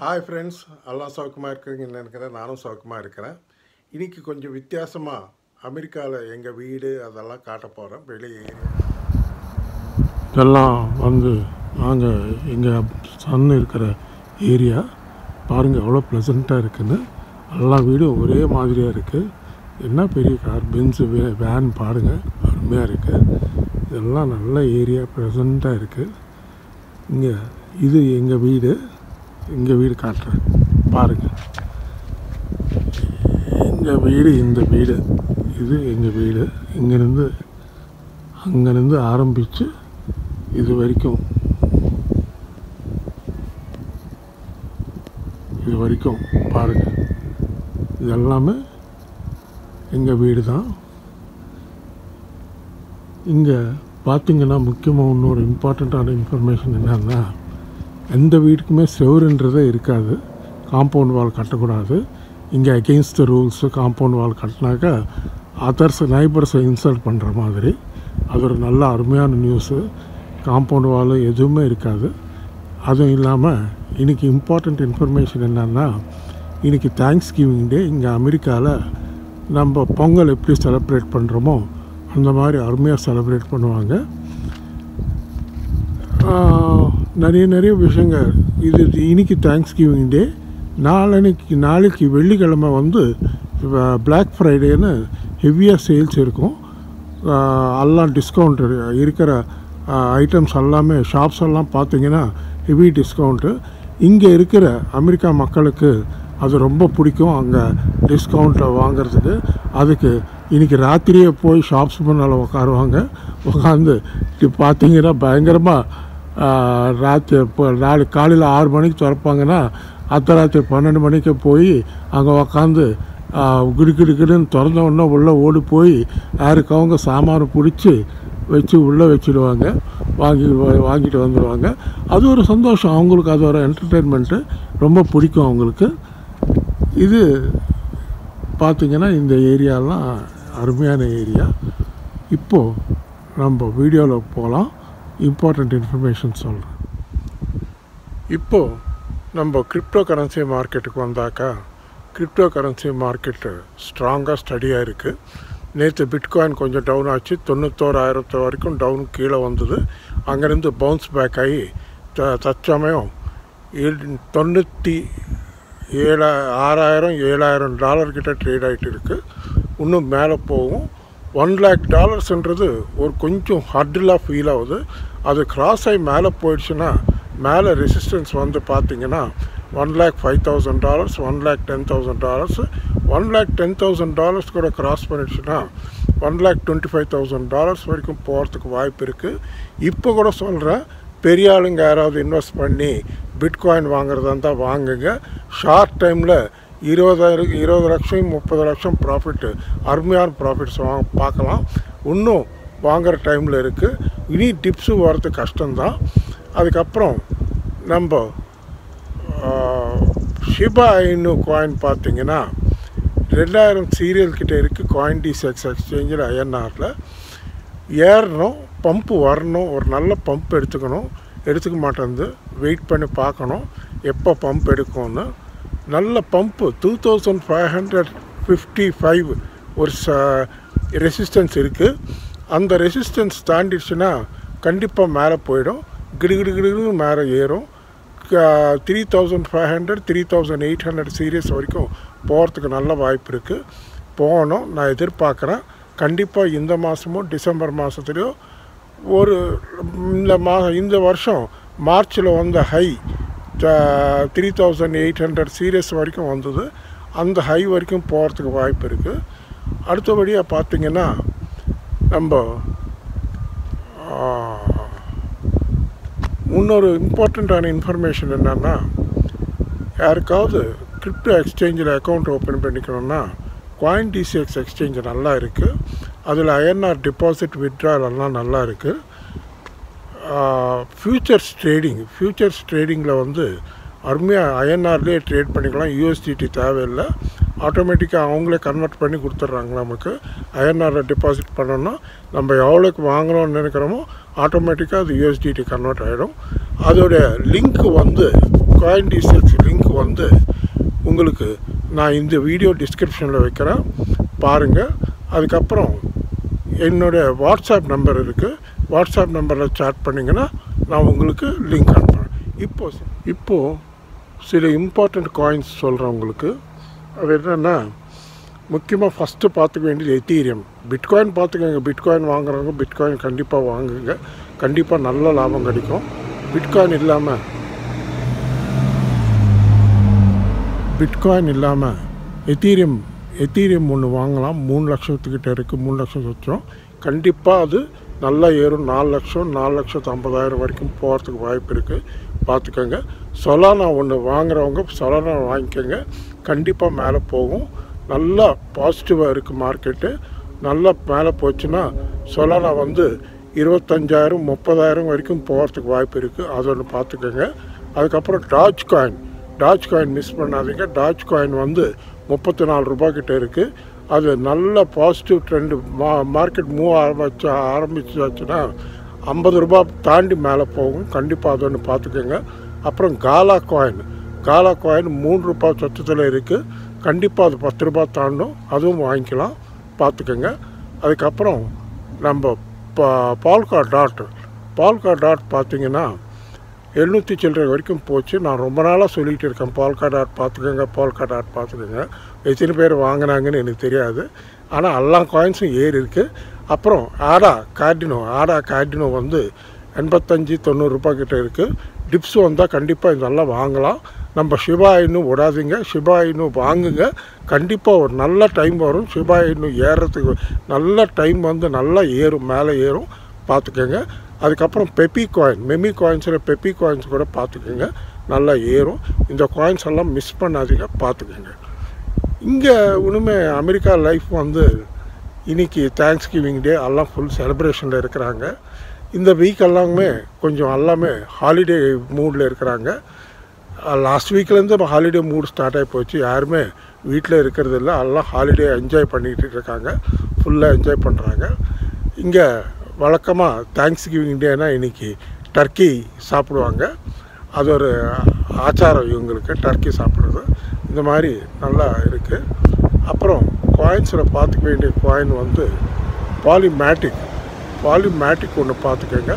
Hi friends, எல்லாம் சௌக்கமாக இருக்கிறீங்கன்னு நினைக்கிறேன். நானும் சௌக்கமாக இருக்கிறேன். இன்றைக்கி கொஞ்சம் வித்தியாசமாக அமெரிக்காவில் எங்கள் வீடு அதெல்லாம் காட்ட போகிறேன். வெளியே இதெல்லாம் வந்து நாங்கள் எங்கள் சன் இருக்கிற ஏரியா பாருங்கள் எவ்வளோ ப்ளசண்ட்டாக இருக்குதுன்னு. எல்லா வீடும் ஒரே மாதிரியாக இருக்குது. என்ன பெரிய கார் பென்ஸு வேன் பாருங்கள், அருமையாக இருக்குது. இதெல்லாம் நல்ல ஏரியா, ப்ளசண்ட்டாக இருக்குது. இங்கே இது எங்கள் வீடு. எங்கள் வீடு காட்டுறேன் பாருங்கள். எங்கள் வீடு, இந்த வீடு, இது எங்கள் வீடு. அங்கேருந்து ஆரம்பித்து இது வரைக்கும் பாருங்கள். இதெல்லாமே எங்கள் வீடு தான். இங்கே பார்த்திங்கன்னா முக்கியமாக இன்னொரு இம்பார்ட்டண்ட்டான இன்ஃபர்மேஷன் என்னன்னா, எந்த வீட்டுக்குமே செவருன்றதே இருக்காது. காம்பவுண்ட் வால் கட்டக்கூடாது. இங்கே against the rules. Compound wall கட்டினாக்கா நைபர்ஸை இன்சல்ட் பண்ணுற மாதிரி. அது ஒரு நல்ல அருமையான நியூஸு. காம்பவுண்ட் வால் எதுவுமே இருக்காது. அதுவும் இல்லாமல் இன்றைக்கி இம்பார்ட்டண்ட் இன்ஃபர்மேஷன் என்னென்னா, இன்றைக்கி தேங்க்ஸ் கிவிங் டே. இங்கே அமெரிக்காவில் நம்ம பொங்கல் எப்படி செலிப்ரேட் பண்ணுறோமோ அந்த மாதிரி அருமையாக செலிப்ரேட் பண்ணுவாங்க. நிறைய விஷயங்கள். இது இன்றைக்கி தேங்க்ஸ் கிவிங் டே. நாளைக்கு வெள்ளிக்கிழமை வந்து பிளாக் ஃப்ரைடேன்னு ஹெவியாக சேல்ஸ் இருக்கும். எல்லாம் டிஸ்கவுண்ட் இருக்கிற ஐட்டம்ஸ் எல்லாமே, ஷாப்ஸ் எல்லாம் பார்த்திங்கன்னா ஹெவி டிஸ்கவுண்ட்டு. இங்கே இருக்கிற அமெரிக்கா மக்களுக்கு அது ரொம்ப பிடிக்கும், அங்கே டிஸ்கவுண்ட்டில் வாங்கிறதுக்கு. அதுக்கு இன்றைக்கி ராத்திரியே போய் ஷாப்ஸ் முன்னால் உட்காந்து பார்த்திங்கன்னா பயங்கரமாக நாளைக்கு காலையில் 6 மணிக்கு திறப்பாங்கன்னா அர்த்தராத்திரி 12 மணிக்கு போய் அங்கே உக்காந்து கிடுன்னு திறந்தோடனே உள்ளே ஓடி போய் யாருக்கு அவங்க சாமானை பிடிச்சி வச்சு உள்ளே வச்சுடுவாங்க. வாங்கிட்டு வந்துடுவாங்க. அது ஒரு சந்தோஷம் அவங்களுக்கு. அது ஒரு என்டர்டெயின்மெண்ட்டு, ரொம்ப பிடிக்கும் அவங்களுக்கு. இது பார்த்திங்கன்னா இந்த ஏரியாலாம் அருமையான ஏரியா. இப்போது நம்ம வீடியோவில் போகலாம். இம்பார்ட்டண்ட் இன்ஃபர்மேஷன் சொல்கிறேன். இப்போது நம்ம கிரிப்டோ கரன்சி மார்க்கெட்டுக்கு வந்தாக்கா, கிரிப்டோ கரன்சி மார்க்கெட்டு ஸ்ட்ராங்காக ஸ்டடியாக இருக்குது. நேற்று பிட்காயின் கொஞ்சம் டவுன் ஆச்சு. 91,000 வரைக்கும் டவுன் கீழே வந்தது. அங்கேருந்து பவுன்ஸ் பேக் ஆகி தற்சமயம் $6,000 கிட்ட ட்ரேட் ஆகிட்டு இருக்குது. இன்னும் மேலே போகும். $1,00,000ன்றது ஒரு கொஞ்சம் ஹர்டிலாக ஃபீல் ஆகுது. அது கிராஸ் ஆகி மேலே போயிடுச்சுன்னா, மேலே ரெசிஸ்டன்ஸ் வந்து பார்த்திங்கன்னா $1,05,000, $1,10,000, $1,10,000 கூட கிராஸ் பண்ணிடுச்சுன்னா $1,25,000 வரைக்கும் போகிறதுக்கு வாய்ப்பு இருக்குது. இப்போ கூட சொல்கிறேன், பெரிய ஆளுங்க யாராவது இன்வெஸ்ட் பண்ணி பிட்காயின் வாங்குறதா இருந்தால் வாங்குங்க. ஷார்ட் டைமில் 20 லட்சம் 30 லட்சம் ப்ராஃபிட்டு, அருமையான ப்ராஃபிட்ஸ் பார்க்கலாம். இன்னும் வாங்குகிற டைமில் இருக்குது. இனி டிப்ஸு வர்றது கஷ்டம்தான். அதுக்கப்புறம் நம்ம ஷிபா இனு காயின் பார்த்திங்கன்னா 2000 சீரியல் கிட்டே இருக்குது. CoinDesk எக்ஸ்சேஞ்சில் INRல ஏறணும். பம்ப்பு வரணும். ஒரு நல்ல பம்ப் எடுத்துக்க மாட்டேங்குது. வெயிட் பண்ணி பார்க்கணும் எப்போ பம்ப் எடுக்கும்னு. நல்ல பம்ப்பு 2555 ஒரு ரெசிஸ்டன்ஸ் இருக்குது. அந்த ரெசிஸ்டன்ஸ் தாண்டிடுச்சுன்னா கண்டிப்பாக மேலே போயிடும். கிடுகிடுன்னு மேலே ஏறும். 3500 3800 சீரியஸ் வரைக்கும் போகிறதுக்கு நல்ல வாய்ப்பு இருக்குது. போகணும், நான் எதிர்பார்க்குறேன். கண்டிப்பாக இந்த மாதமோ டிசம்பர் மாதத்துலையோ இந்த வருஷம் மார்ச்சில் வந்த ஹை 3800 சீரியஸ் வரைக்கும் வந்தது. அந்த ஹை வரைக்கும் போகிறதுக்கு வாய்ப்பு இருக்குது. அடுத்தபடியாக பார்த்திங்கன்னா நம்ம இன்னொரு இம்பார்ட்டண்ட்டான இன்ஃபர்மேஷன் என்னென்னா, யாருக்காவது கிரிப்டோ எக்ஸ்சேஞ்சில் அக்கௌண்ட் ஓப்பன் பண்ணிக்கணுன்னா CoinDesk எக்ஸ்சேஞ்ச் நல்லா இருக்குது. அதில் INR டெபாசிட் வித்ட்ரால் எல்லாம் நல்லா இருக்குது. ஃபியூச்சர்ஸ் ட்ரேடிங்கில் வந்து அருமையாக INRலேயே ட்ரேட் பண்ணிக்கலாம். USDT தேவையில்லை. ஆட்டோமேட்டிக்காக அவங்களே கன்வெர்ட் பண்ணி கொடுத்துட்றாங்க. நமக்கு INRல டெபாசிட் பண்ணோன்னா நம்ம எவ்வளோக்கு வாங்கணும்னு நினைக்கிறோமோ ஆட்டோமேட்டிக்காக அது USDT கன்வெர்ட் ஆகிடும். அதோடைய லிங்க் வந்து CoinDesk லிங்க் லிங்க் வந்து உங்களுக்கு நான் இந்த வீடியோ டிஸ்கிரிப்ஷனில் வைக்கிறேன், பாருங்கள். அதுக்கப்புறம் என்னுடைய வாட்ஸ்அப் நம்பர் இருக்குது, வாட்ஸ்அப் நம்பரில் சாட் பண்ணிங்கன்னா நான் உங்களுக்கு லிங்க் அனுப்புகிறேன். இப்போது சில இம்பார்ட்டண்ட் காயின்ஸ் சொல்கிறேன் உங்களுக்கு. அது என்னென்னா, முக்கியமாக ஃபஸ்ட்டு பார்த்துக்க வேண்டியது எத்தீரியம். பிட்காயின் பார்த்துக்கோங்க. பிட்காயின் வாங்குறவங்க பிட்காயின் கண்டிப்பாக வாங்குங்க, கண்டிப்பாக நல்ல லாபம் கிடைக்கும். பிட்காயின் இல்லாமல் எத்தீரியம் ஒன்று வாங்கலாம். 3 லட்சத்துக்கிட்ட இருக்குது, 3 லட்சம் சொச்சம். கண்டிப்பாக அது நல்லா ஏறும். 4 லட்சம் 4,50,000 வரைக்கும் போகிறதுக்கு வாய்ப்பு இருக்குது, பார்த்துக்கோங்க. சொலானா ஒன்று வாங்குறவங்க சொலானா வாங்கிக்கோங்க, கண்டிப்பாக மேலே போகும். நல்லா பாசிட்டிவாக இருக்குது மார்க்கெட்டு. நல்லா மேலே போச்சுன்னா சொலானா வந்து 25,000 30,000 வரைக்கும் போகிறதுக்கு வாய்ப்பு இருக்குது, அது ஒன்று பார்த்துக்கோங்க. அதுக்கப்புறம் டாஜ் காயின் மிஸ் பண்ணாதீங்க. டாஜ் காயின் வந்து 34 ரூபாய்க்கிட்ட இருக்குது. அது நல்ல பாசிட்டிவ் ட்ரெண்டு. மார்க்கெட் மூவ் ஆரம்பிச்சாச்சுன்னா 50 ரூபா தாண்டி மேலே போகும், கண்டிப்பாக அது ஒன்று பார்த்துக்கோங்க. அப்புறம் காலா காயின் 3 ரூபாய் சொச்சத்தில் இருக்குது, கண்டிப்பாக அது 10 ரூபா தாண்டும், அதுவும் வாங்கிக்கலாம், பார்த்துக்கோங்க. அதுக்கப்புறம் நம்ம பால்கா டாட் பார்த்திங்கன்னா 700 சில்லறை வரைக்கும் போச்சு. நான் ரொம்ப நாளாக சொல்லிகிட்டு இருக்கேன், பால்கா டாட் பார்த்துக்கோங்க. எத்தனை பேர் வாங்கினாங்கன்னு எனக்கு தெரியாது, ஆனால் எல்லா காயின்ஸும் ஏறி இருக்குது. அப்புறம் ஆடா கார்டினோ வந்து 85-90 ரூபாய்க்கிட்ட இருக்குது. டிப்ஸ் வந்தால் கண்டிப்பாக இதெல்லாம் வாங்கலாம். நம்ம ஷிபா இனு விடாதீங்க, ஷிபா இனு வாங்குங்க, கண்டிப்பாக ஒரு நல்ல டைம் வரும். ஷிபா இனு ஏறுறதுக்கு நல்ல டைம் வந்து நல்லா ஏறும், மேலே ஏறும், பார்த்துக்கோங்க. அதுக்கப்புறம் மெமி காயின்ஸ் கூட பார்த்துக்கோங்க, நல்லா ஏறும். இந்த காயின்ஸ் எல்லாம் மிஸ் பண்ணாதீங்க, பார்த்துக்கோங்க. இங்கே ஒன்றுமே அமெரிக்கா லைஃப் வந்து இன்றைக்கி தேங்க்ஸ் கிவிங் டே, எல்லாம் ஃபுல் செலிப்ரேஷனில் இருக்கிறாங்க. இந்த வீக் எல்லாமே ஹாலிடே மூடில் இருக்கிறாங்க. லாஸ்ட் வீக்லேருந்து ஹாலிடே மூட் ஸ்டார்ட் ஆகி போச்சு. யாருமே வீட்டில் இருக்கிறது இல்லை, எல்லாம் ஹாலிடே என்ஜாய் பண்ணிகிட்டு இருக்காங்க, ஃபுல்லாக என்ஜாய் பண்ணுறாங்க. இங்கே வழக்கமாக தேங்க்ஸ் கிவிங் டேனா இன்றைக்கி டர்க்கி சாப்பிடுவாங்க. அது ஒரு ஆச்சாரம் இவங்களுக்கு, டர்க்கி சாப்பிட்றது. இந்த மாதிரி நல்லா இருக்குது. அப்புறம் காயின்ஸில் பார்த்துக்க வேண்டிய காயின் வந்து பாலிமேட்டிக் ஒன்று பார்த்துக்கோங்க.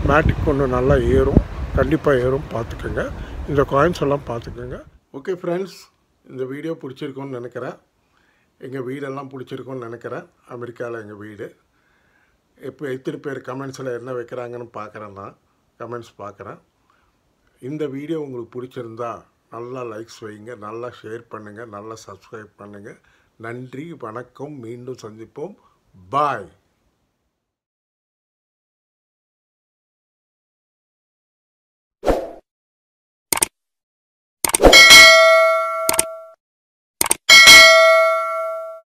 மேட்டிக் ஒன்று நல்லா ஏறும், கண்டிப்பாக ஏறும், பார்த்துக்கோங்க. இந்த காயின்ஸ் எல்லாம் பார்த்துக்கோங்க. ஓகே ஃப்ரெண்ட்ஸ், இந்த வீடியோ பிடிச்சிருக்கோன்னு நினைக்கிறேன். எங்கள் வீடெல்லாம் பிடிச்சிருக்கோன்னு நினைக்கிறேன். அமெரிக்காவில் எங்கள் வீடு எத்தனை பேர் கமெண்ட்ஸில் என்ன வைக்கிறாங்கன்னு பார்க்குறேன், நான் கமெண்ட்ஸ் பார்க்குறேன். இந்த வீடியோ உங்களுக்கு பிடிச்சிருந்தா நல்லா லைக்ஸ் வைங்க, நல்லா ஷேர் பண்ணுங்கள், நல்லா சப்ஸ்கிரைப் பண்ணுங்கள். நன்றி, வணக்கம், மீண்டும் சந்திப்போம். பாய்.